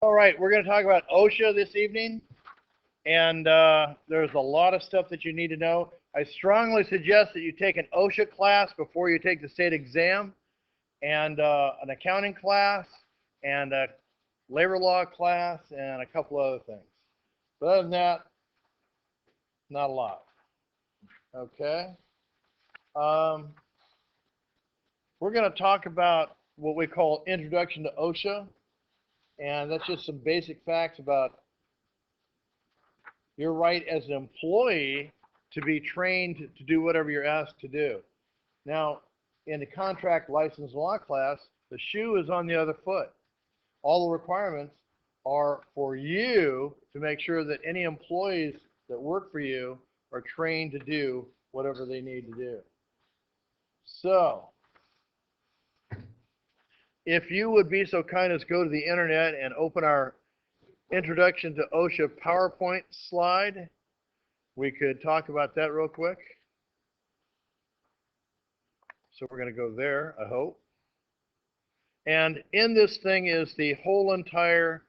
All right, we're going to talk about OSHA this evening, and there's a lot of stuff that you need to know. I strongly suggest that you take an OSHA class before you take the state exam, and an accounting class, and a labor law class, and a couple other things. But other than that, not a lot. Okay. We're going to talk about what we call Introduction to OSHA, and that's just some basic facts about your right as an employee to be trained to do whatever you're asked to do. Now, in the contract license law class, the shoe is on the other foot. All the requirements are for you to make sure that any employees that work for you are trained to do whatever they need to do. So, if you would be so kind as go to the internet and open our Introduction to OSHA PowerPoint slide, we could talk about that real quick. So we're going to go there, I hope. And in this thing is the whole entire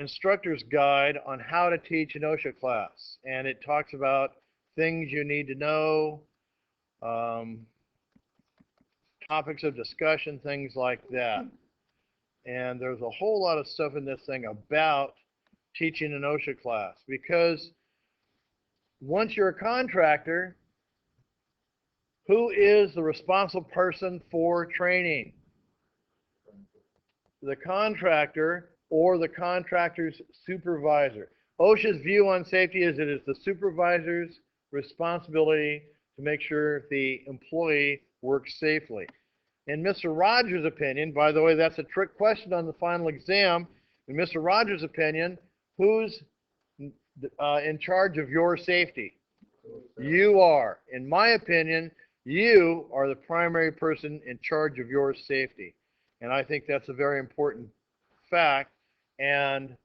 instructor's guide on how to teach an OSHA class. And it talks about things you need to know, topics of discussion, things like that. And there's a whole lot of stuff in this thing about teaching an OSHA class, because once you're a contractor, who is the responsible person for training? The contractor or the contractor's supervisor. OSHA's view on safety is that it's the supervisor's responsibility to make sure the employee works safely. In Mr. Rogers' opinion, by the way, that's a trick question on the final exam. In Mr. Rogers' opinion, who's in charge of your safety? You are. In my opinion, you are the primary person in charge of your safety. And I think that's a very important fact. And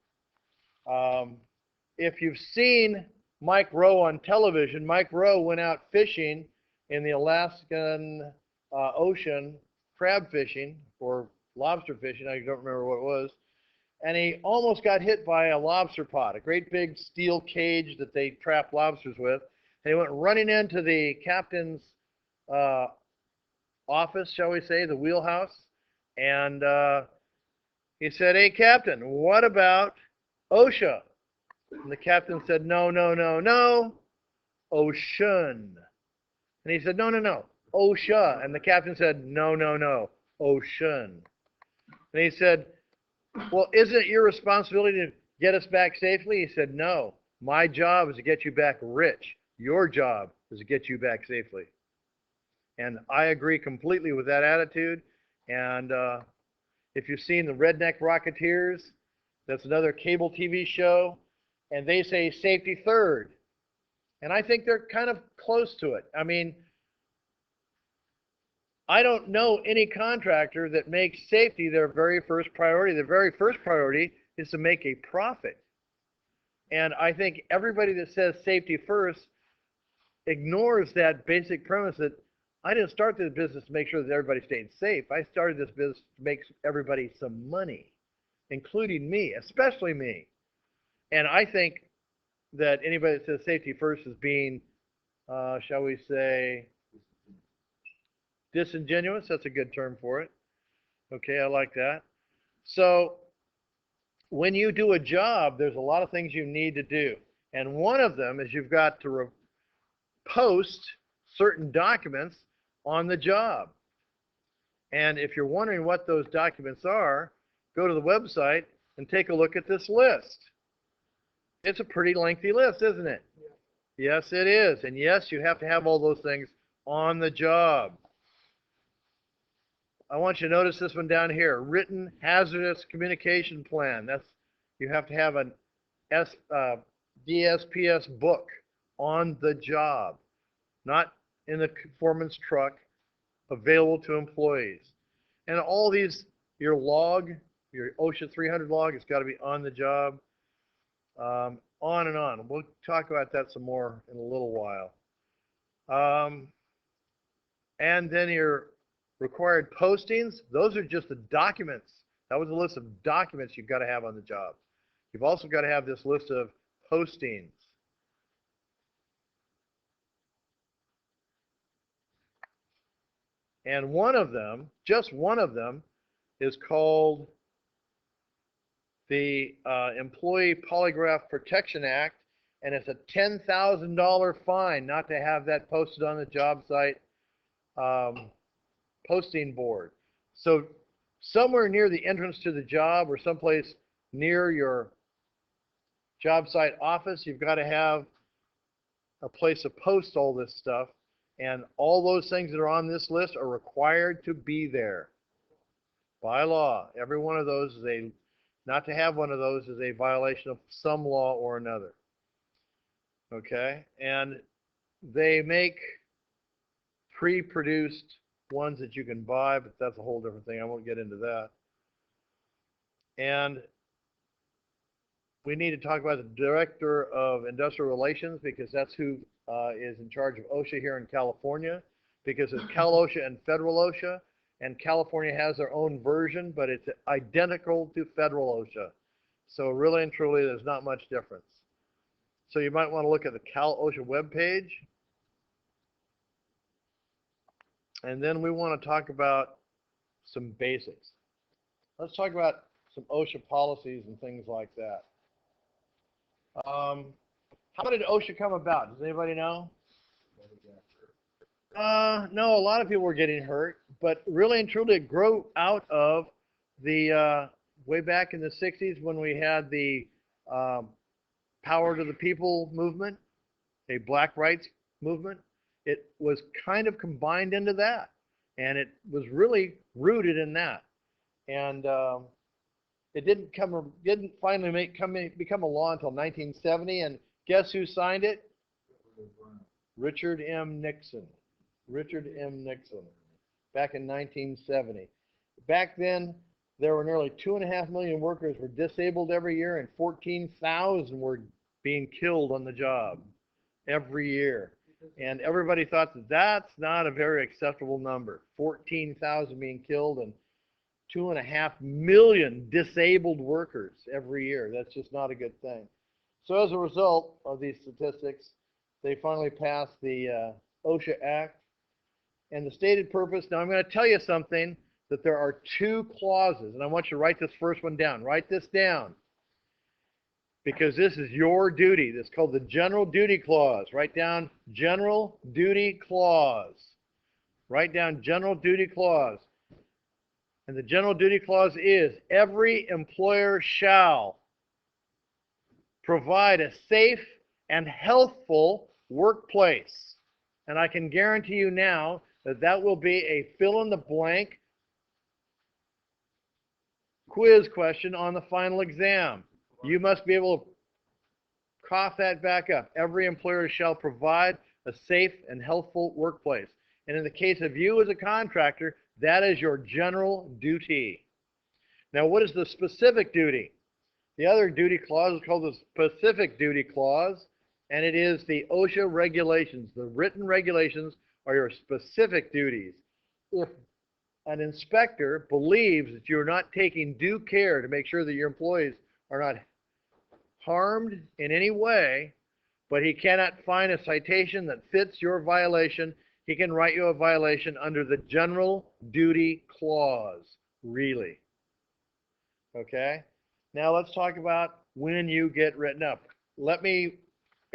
if you've seen Mike Rowe on television, Mike Rowe went out fishing in the Alaskan Ocean, crab fishing or lobster fishing, I don't remember what it was, and he almost got hit by a lobster pot, a great big steel cage that they trap lobsters with. And he went running into the captain's office, shall we say, the wheelhouse, and he said, "Hey, Captain, what about OSHA?" And the captain said, "No, no, no, no, ocean." And he said, "No, no, no, OSHA." And the captain said, "No, no, no, ocean." And he said, "Well, isn't it your responsibility to get us back safely?" He said, "No, my job is to get you back rich. Your job is to get you back safely." And I agree completely with that attitude. And if you've seen the Redneck Rocketeers, that's another cable TV show, and they say safety third. And I think they're kind of close to it. I mean, I don't know any contractor that makes safety their very first priority. Their very first priority is to make a profit. And I think everybody that says safety first ignores that basic premise that I didn't start this business to make sure that everybody stayed safe. I started this business to make everybody some money, including me, especially me. And I think that anybody that says safety first is being, shall we say, disingenuous. That's a good term for it. Okay, I like that. So when you do a job, there's a lot of things you need to do. And one of them is you've got to post certain documents on the job. And if you're wondering what those documents are, go to the website and take a look at this list. It's a pretty lengthy list, isn't it? Yeah. Yes, it is. And yes, you have to have all those things on the job. I want you to notice this one down here, written hazardous communication plan. That's, you have to have an DSPS book on the job, not in the foreman's truck, available to employees. And all these, your log, your OSHA 300 log, it's got to be on the job. On and on. We'll talk about that some more in a little while. And then your required postings, those are just the documents That was a list of documents you've got to have on the job. You've also got to have this list of postings. And one of them, just one of them, is called the Employee Polygraph Protection Act, and it's a $10,000 fine not to have that posted on the job site posting board. So somewhere near the entrance to the job or someplace near your job site office, you've got to have a place to post all this stuff, and all those things that are on this list are required to be there by law. Every one of those is a, not to have one of those is a violation of some law or another. Okay, and they make pre-produced ones that you can buy, but that's a whole different thing. I won't get into that. And we need to talk about the Director of Industrial Relations, because that's who is in charge of OSHA here in California, because it's Cal OSHA and Federal OSHA, and California has their own version, but it's identical to Federal OSHA. So really and truly, there's not much difference. So you might want to look at the Cal OSHA webpage. And then we want to talk about some basics. Let's talk about some OSHA policies and things like that. How did OSHA come about? Does anybody know? No, a lot of people were getting hurt, but really and truly it grew out of the way back in the 60s when we had the Power to the People movement, a black rights movement. It was kind of combined into that, and it was really rooted in that. And it didn't finally become a law until 1970, and guess who signed it? Richard M. Nixon. Richard M. Nixon, back in 1970. Back then, there were nearly 2.5 million workers were disabled every year, and 14,000 were being killed on the job every year. And everybody thought that that's not a very acceptable number. 14,000 being killed and 2.5 million disabled workers every year. That's just not a good thing. So as a result of these statistics, they finally passed the OSHA Act. And the stated purpose, now I'm going to tell you something, that there are 2 clauses, and I want you to write this first one down. Write this down, because this is your duty. This is called the General Duty Clause. Write down General Duty Clause. Write down General Duty Clause. And the General Duty Clause is, every employer shall provide a safe and healthful workplace. And I can guarantee you now that that will be a fill-in-the-blank quiz question on the final exam. You must be able to cough that back up. Every employer shall provide a safe and healthful workplace. And in the case of you as a contractor, that is your general duty. Now, what is the specific duty? The other duty clause is called the Specific Duty Clause, and it is the OSHA regulations. The written regulations are your specific duties. If an inspector believes that you're not taking due care to make sure that your employees are not harmed in any way, but he cannot find a citation that fits your violation, he can write you a violation under the General Duty Clause, really. Okay? Now let's talk about when you get written up. Let me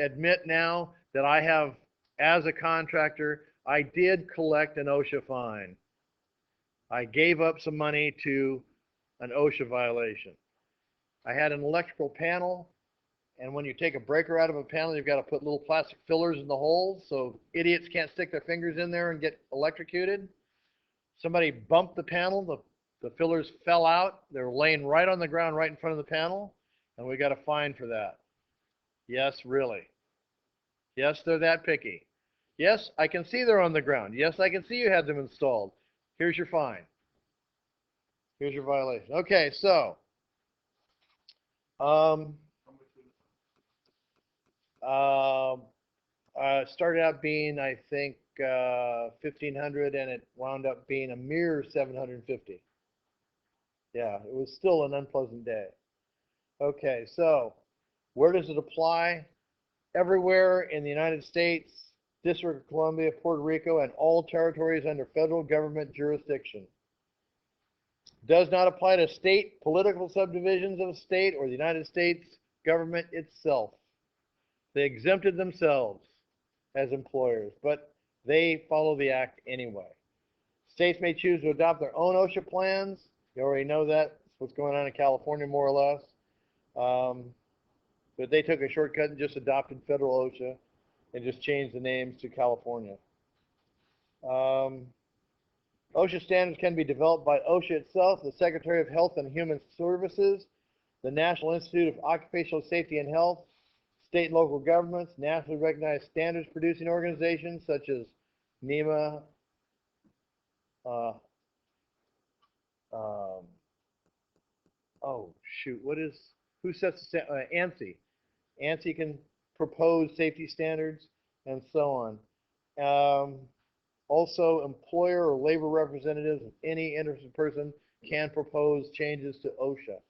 admit now that I have, as a contractor, I did collect an OSHA fine. I gave up some money to an OSHA violation. I had an electrical panel, and when you take a breaker out of a panel, you've got to put little plastic fillers in the holes so idiots can't stick their fingers in there and get electrocuted. Somebody bumped the panel, the fillers fell out. They were laying right on the ground right in front of the panel, and we got a fine for that. Yes, really. Yes, they're that picky. Yes, I can see they're on the ground. Yes, I can see you had them installed. Here's your fine. Here's your violation. Okay, so started out being, I think, $1,500, and it wound up being a mere $750. Yeah, it was still an unpleasant day. Okay, so where does it apply? Everywhere in the United States, District of Columbia, Puerto Rico, and all territories under federal government jurisdiction. Does not apply to state political subdivisions of a state or the United States government itself. They exempted themselves as employers, but they follow the act anyway. States may choose to adopt their own OSHA plans. You already know that. That's what's going on in California, more or less. But they took a shortcut and just adopted federal OSHA and just changed the names to California. OSHA standards can be developed by OSHA itself, the Secretary of Health and Human Services, the National Institute of Occupational Safety and Health, state and local governments, nationally recognized standards producing organizations such as NEMA, who sets the ANSI? ANSI can propose safety standards and so on. Also, employer or labor representatives of any interested person can propose changes to OSHA.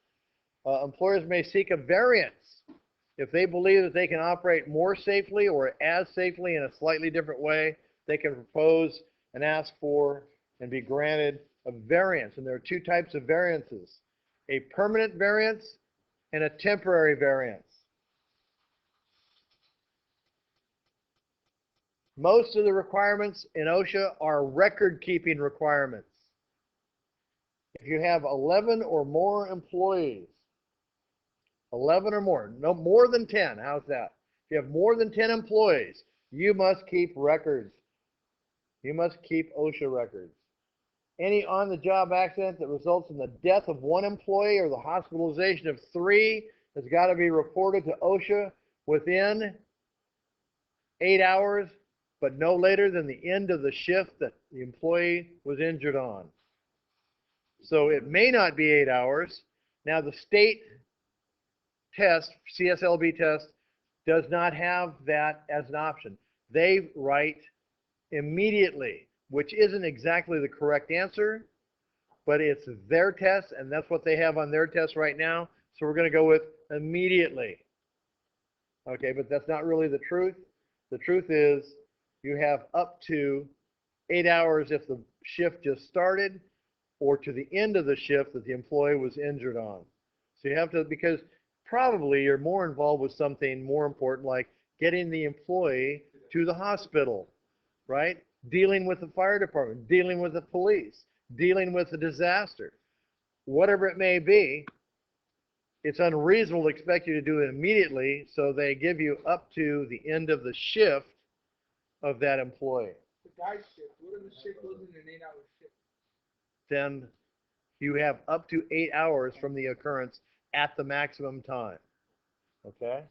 Employers may seek a variance if they believe that they can operate more safely or as safely in a slightly different way. They can propose and ask for and be granted a variance. And there are two types of variances: a permanent variance and a temporary variance. Most of the requirements in OSHA are record-keeping requirements. If you have 11 or more employees, 11 or more, no more than 10, how's that? If you have more than 10 employees, you must keep records. You must keep OSHA records. Any on-the-job accident that results in the death of one employee or the hospitalization of 3 has got to be reported to OSHA within 8 hours, but no later than the end of the shift that the employee was injured on. So it may not be 8 hours. Now the state test, CSLB test, does not have that as an option. They write immediately, which isn't exactly the correct answer, but it's their test, and that's what they have on their test right now. So we're going to go with immediately. Okay, but that's not really the truth. The truth is you have up to 8 hours if the shift just started, or to the end of the shift that the employee was injured on. So you have to, because probably you're more involved with something more important, like getting the employee to the hospital, right? Dealing with the fire department, dealing with the police, dealing with the disaster. Whatever it may be, it's unreasonable to expect you to do it immediately, so they give you up to the end of the shift of that employee. The guy shift, what if the shift goes in an 8-hour shift? Then you have up to 8 hours from the occurrence at the maximum time. Okay?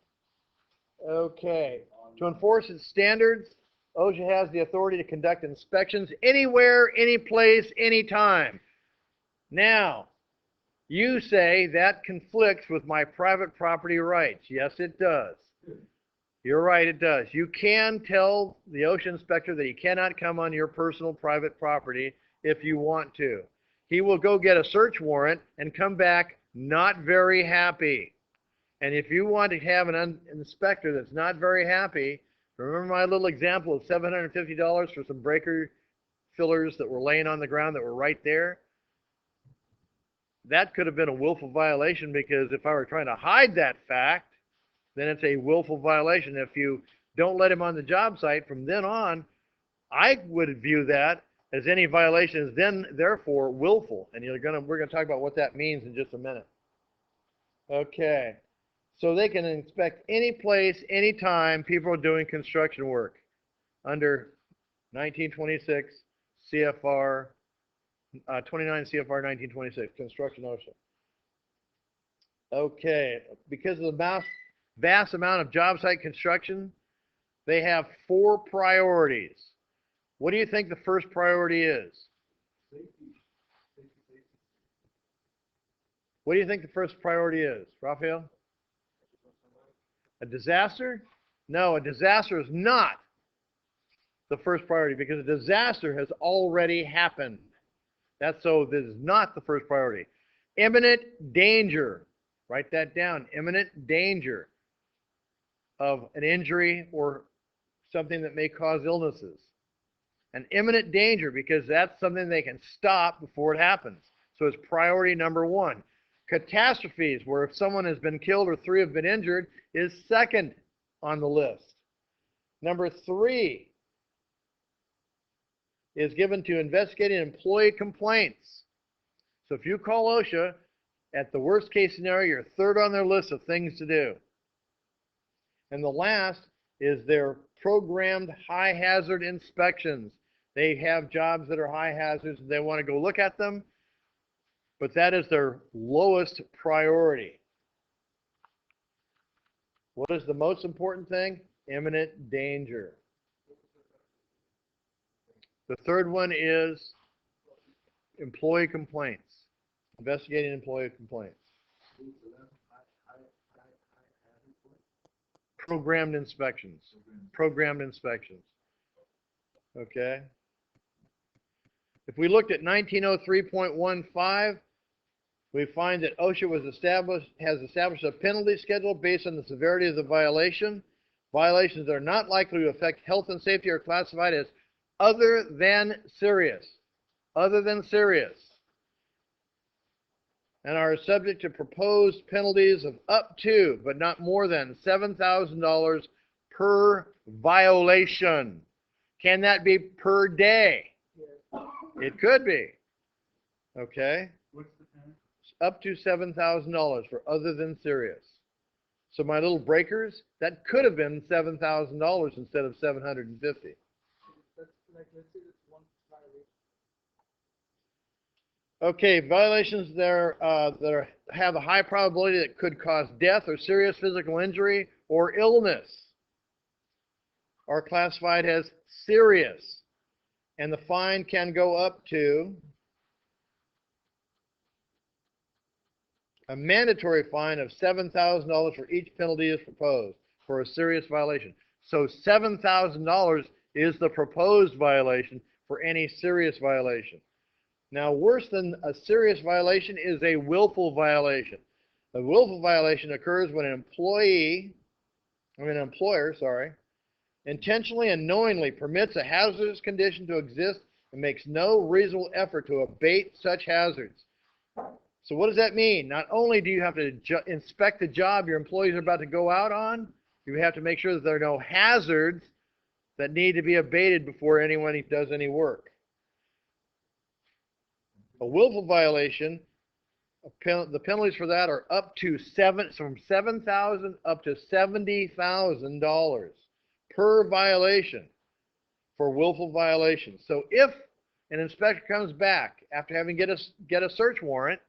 Okay. To enforce its standards, OSHA has the authority to conduct inspections anywhere, any place, anytime. Now, you say that conflicts with my private property rights. Yes, it does. You're right, it does. You can tell the OSHA inspector that he cannot come on your personal private property if you want to. He will go get a search warrant and come back not very happy. And if you want to have an inspector that's not very happy, remember my little example of $750 for some breaker fillers that were laying on the ground that were right there? That could have been a willful violation, because if I were trying to hide that fact, then it's a willful violation. If you don't let him on the job site from then on, I would view that as any violation is then therefore willful. And we're going to talk about what that means in just a minute. Okay. So they can inspect any place, anytime people are doing construction work under 1926 CFR 29 CFR 1926, construction OSHA. Okay, because of the vast amount of job site construction, they have 4 priorities. What do you think the first priority is? What do you think the first priority is, Raphael? A disaster? No, a disaster is not the first priority, because a disaster has already happened. This is not the first priority. imminent danger. Write that down. Imminent danger of an injury or something that may cause illnesses. An imminent danger, because that's something they can stop before it happens. So it's priority number one. Catastrophes, where if someone has been killed or 3 have been injured, is second on the list. Number 3 is given to investigating employee complaints. So if you call OSHA, at the worst case scenario, you're third on their list of things to do. And the last is their programmed high hazard inspections. They have jobs that are high hazards and they want to go look at them, but that is their lowest priority. What is the most important thing? Imminent danger. The third one is employee complaints, investigating employee complaints. Programmed inspections. Programmed inspections. Okay. If we looked at 1903.15, we find that OSHA has established a penalty schedule based on the severity of the violation. Violations that are not likely to affect health and safety are classified as other than serious. Other than serious. And are subject to proposed penalties of up to, but not more than, $7,000 per violation. Can that be per day? Yes. It could be. Okay. What's the penalty? Up to $7,000 for other than serious. So my little breakers, that could have been $7,000 instead of $750. That's like, let's say that's one violation. Okay, violations there that have a high probability that could cause death or serious physical injury or illness are classified as serious, and the fine can go up to a mandatory fine of $7,000 for each penalty is proposed for a serious violation. So $7,000 is the proposed violation for any serious violation. Now, worse than a serious violation is a willful violation. A willful violation occurs when an employer, intentionally and knowingly permits a hazardous condition to exist and makes no reasonable effort to abate such hazards. So what does that mean? Not only do you have to inspect the job your employees are about to go out on, you have to make sure that there are no hazards that need to be abated before anyone does any work. A willful violation, the penalties for that are up to from $7,000 up to $70,000 per violation for willful violations. So if an inspector comes back after having get a search warrant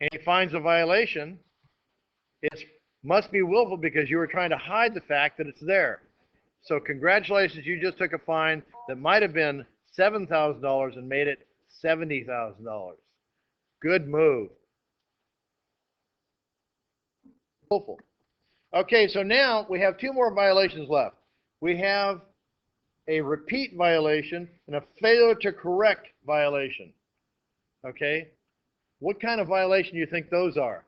and he finds a violation, it must be willful because you were trying to hide the fact that it's there. So congratulations, you just took a fine that might have been $7,000 and made it $70,000. Good move. Willful. Okay, so now we have 2 more violations left. We have a repeat violation and a failure to correct violation. Okay, what kind of violation do you think those are?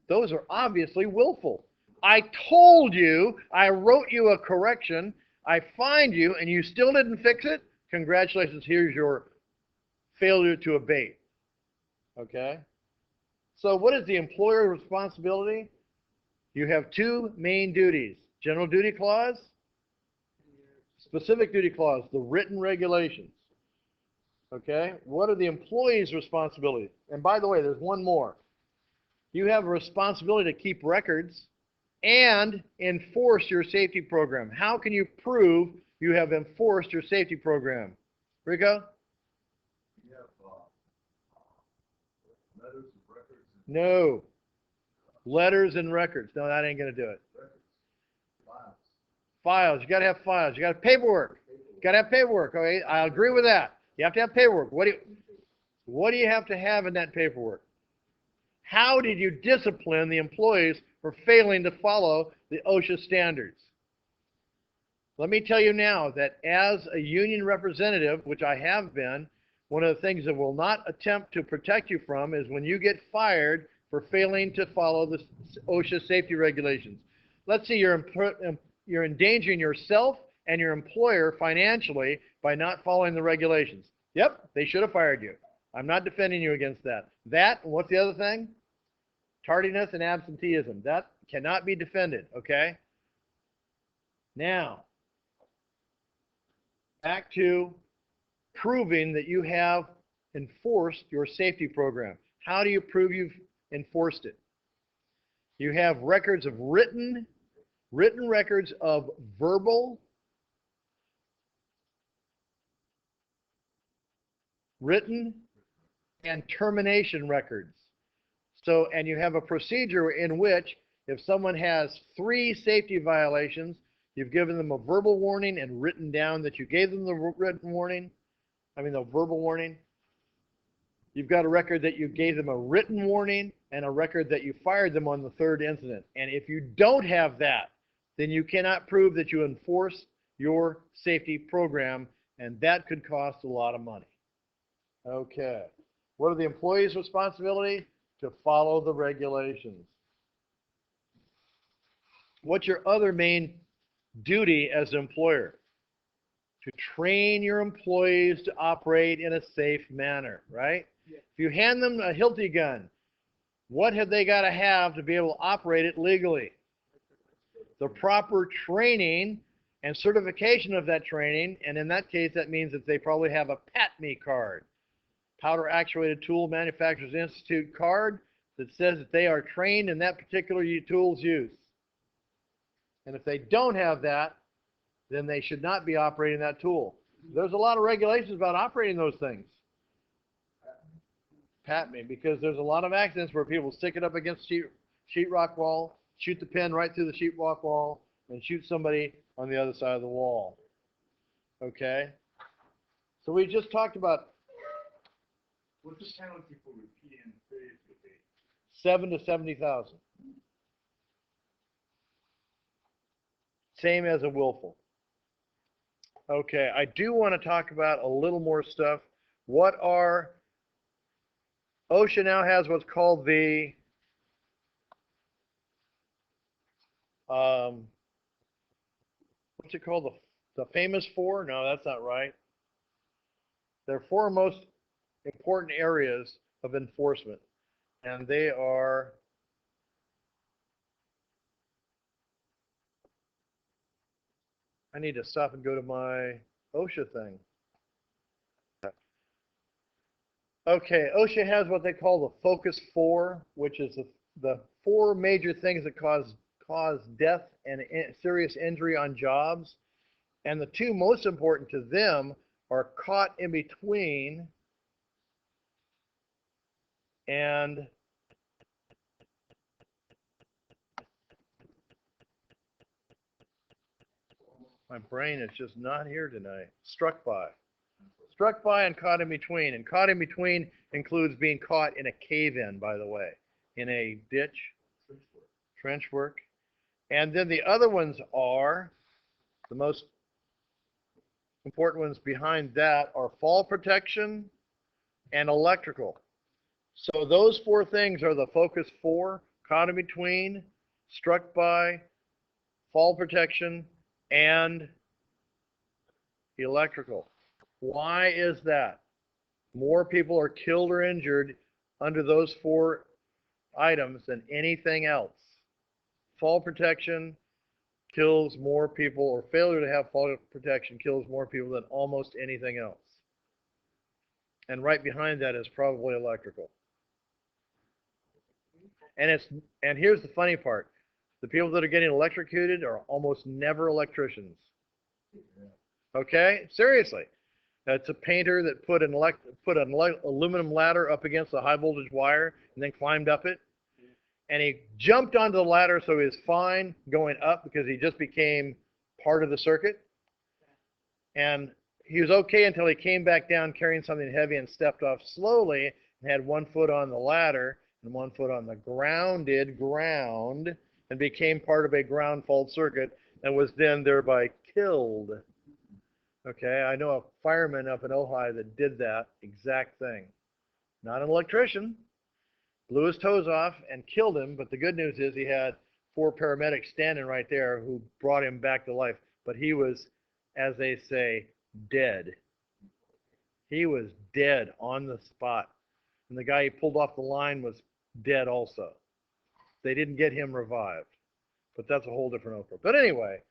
Those are obviously willful. I told you, I wrote you a correction, I fined you, and you still didn't fix it? Congratulations, here's your failure to abate. Okay? So what is the employer responsibility? You have 2 main duties. General duty clause, specific duty clause, the written regulations. Okay? What are the employee's responsibilities? And by the way, there's one more. You have a responsibility to keep records and enforce your safety program. How can you prove you have enforced your safety program? Rico? You have letters and records. No. Letters and records. No, that ain't going to do it. Records. Files. Files. You got to have files. You got to have paperwork. You got to have paperwork. Okay, I agree with that. You have to have paperwork. What do you have to have in that paperwork? How did you discipline the employees for failing to follow the OSHA standards? Let me tell you now that as a union representative, which I have been, one of the things that will not attempt to protect you from is when you get fired for failing to follow the OSHA safety regulations. Let's say you're endangering yourself and your employer financially by not following the regulations. Yep, they should have fired you. I'm not defending you against that. That, and what's the other thing? Tardiness and absenteeism. That cannot be defended, okay? Now, back to proving that you have enforced your safety program. How do you prove you've enforced it? You have records of written records of verbal, written, and termination records. So, and you have a procedure in which if someone has 3 safety violations, you've given them a verbal warning and written down that you gave them the written warning. The verbal warning. You've got a record that you gave them a written warning and a record that you fired them on the 3rd incident. And if you don't have that, then you cannot prove that you enforce your safety program, and that could cost a lot of money. Okay. What are the employees' responsibility? To follow the regulations. What's your other main duty as an employer? To train your employees to operate in a safe manner, right? Yeah. If you hand them a Hilti gun, what have they got to have to be able to operate it legally? The proper training and certification of that training, and in that case, that means that they probably have a PATME card, Powder Actuated Tool Manufacturers Institute card, that says that they are trained in that particular tool's use. And if they don't have that, then they should not be operating that tool. There's a lot of regulations about operating those things. PATME, because there's a lot of accidents where people stick it up against sheetrock wall, shoot the pin right through the sheetrock wall, and shoot somebody on the other side of the wall. Okay? So we just talked about What's the penalty for repeating failure to obey? 7 to 70,000. Same as a willful. Okay, I do want to talk about a little more stuff. OSHA now has what's called the what's it called? The famous 4? No, that's not right. There are 4 most important areas of enforcement, and they are I need to stop and go to my OSHA thing. Okay, OSHA has what they call the Focus 4, which is the 4 major things that cause death and serious injury on jobs. And the 2 most important to them are caught in between and my brain is just not here tonight. Struck by. Struck by and caught in between. And caught in between includes being caught in a cave-in, by the way, in a ditch, trench work. And then the other ones are, the most important ones behind that are fall protection and electrical. So those 4 things are the Focus 4, caught in between, struck by, fall protection, and electrical. Why is that? More people are killed or injured under those 4 items than anything else. Fall protection kills more people, or failure to have fall protection kills more people than almost anything else. And right behind that is probably electrical. And here's the funny part. The people that are getting electrocuted are almost never electricians. Okay? Seriously. That's a painter that put an aluminum ladder up against a high voltage wire and then climbed up it. And he jumped onto the ladder, so he was fine going up because he just became part of the circuit. And he was okay until he came back down carrying something heavy and stepped off slowly and had 1 foot on the ladder and 1 foot on the grounded ground and became part of a ground fault circuit and was then thereby killed. Okay, I know a fireman up in Ojai that did that exact thing. Not an electrician. Blew his toes off and killed him, but the good news is he had 4 paramedics standing right there who brought him back to life. But he was, as they say, dead. He was dead on the spot. And the guy he pulled off the line was dead also. They didn't get him revived. But that's a whole different Oprah. But anyway,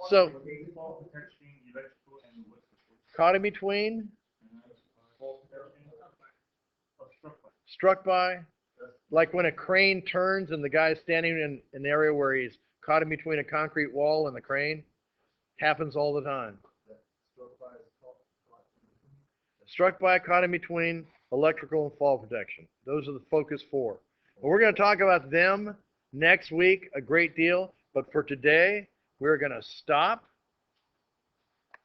so Fall protection, electrical, and what's the fourth? caught in between, Fall protection. struck by, like when a crane turns and the guy's standing in an area where he's caught in between a concrete wall and the crane. Happens all the time. Struck by, caught in between, electrical and fall protection. Those are the focus 4. And we're going to talk about them next week a great deal. But for today, we're going to stop